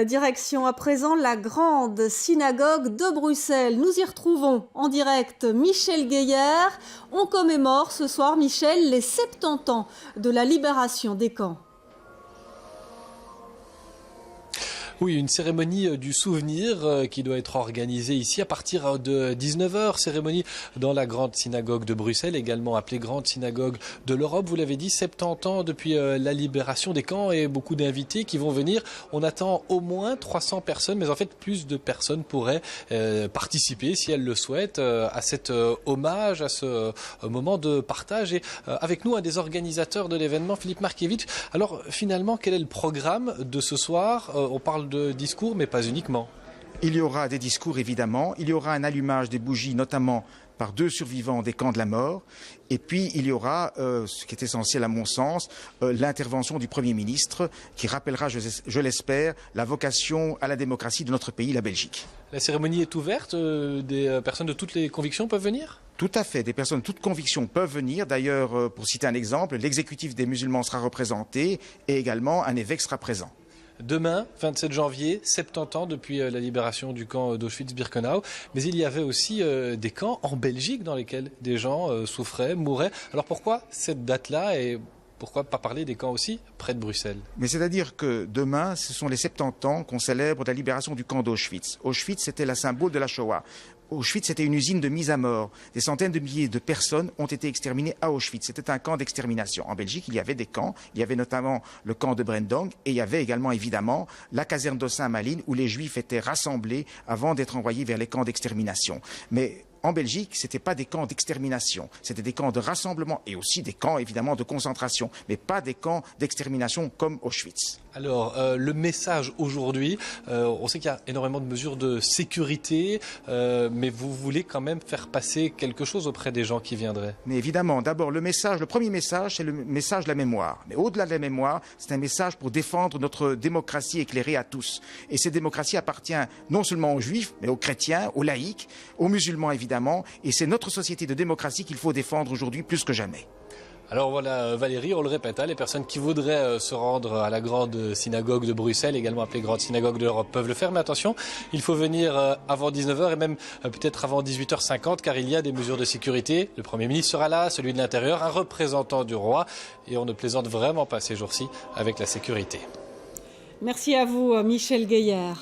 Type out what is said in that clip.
Direction à présent la grande synagogue de Bruxelles. Nous y retrouvons en direct Michel Gueillère. On commémore ce soir, Michel, les 70 ans de la libération des camps. Oui, une cérémonie du souvenir qui doit être organisée ici à partir de 19h. Cérémonie dans la grande synagogue de Bruxelles, également appelée grande synagogue de l'Europe. Vous l'avez dit, 70 ans depuis la libération des camps et beaucoup d'invités qui vont venir. On attend au moins 300 personnes, mais en fait plus de personnes pourraient participer, si elles le souhaitent, à cet hommage, à ce moment de partage. Et avec nous, un des organisateurs de l'événement, Philippe Markiewicz. Alors finalement, quel est le programme de ce soir? On parle de discours, mais pas uniquement. Il y aura des discours, évidemment. Il y aura un allumage des bougies, notamment par 2 survivants des camps de la mort. Et puis, il y aura, ce qui est essentiel à mon sens, l'intervention du Premier ministre, qui rappellera, je l'espère, la vocation à la démocratie de notre pays, la Belgique. La cérémonie est ouverte. Des personnes de toutes les convictions peuvent venir ? Tout à fait. Des personnes de toute conviction peuvent venir. D'ailleurs, pour citer un exemple, l'exécutif des musulmans sera représenté et également un évêque sera présent. Demain, 27 janvier, 70 ans depuis la libération du camp d'Auschwitz-Birkenau. Mais il y avait aussi des camps en Belgique dans lesquels des gens souffraient, mouraient. Alors pourquoi cette date-là et pourquoi pas parler des camps aussi près de Bruxelles? Mais c'est-à-dire que demain, ce sont les 70 ans qu'on célèbre de la libération du camp d'Auschwitz. Auschwitz, c'était la symbole de la Shoah. Auschwitz, c'était une usine de mise à mort. Des centaines de milliers de personnes ont été exterminées à Auschwitz. C'était un camp d'extermination. En Belgique, il y avait des camps. Il y avait notamment le camp de Brendong et il y avait également, évidemment, la caserne d'Ossin-Malines où les Juifs étaient rassemblés avant d'être envoyés vers les camps d'extermination. Mais en Belgique, ce n'étaient pas des camps d'extermination, c'était des camps de rassemblement et aussi des camps évidemment de concentration, mais pas des camps d'extermination comme Auschwitz. Alors, le message aujourd'hui, on sait qu'il y a énormément de mesures de sécurité, mais vous voulez quand même faire passer quelque chose auprès des gens qui viendraient. Mais évidemment, d'abord, le premier message, c'est le message de la mémoire. Mais au-delà de la mémoire, c'est un message pour défendre notre démocratie éclairée à tous. Et cette démocratie appartient non seulement aux juifs, mais aux chrétiens, aux laïcs, aux musulmans évidemment. Et c'est notre société de démocratie qu'il faut défendre aujourd'hui plus que jamais. Alors voilà Valérie, on le répète, les personnes qui voudraient se rendre à la grande synagogue de Bruxelles, également appelée grande synagogue de l'Europe, peuvent le faire. Mais attention, il faut venir avant 19h et même peut-être avant 18h50 car il y a des mesures de sécurité. Le Premier ministre sera là, celui de l'Intérieur, un représentant du roi. Et on ne plaisante vraiment pas ces jours-ci avec la sécurité. Merci à vous, Michel Gueillère.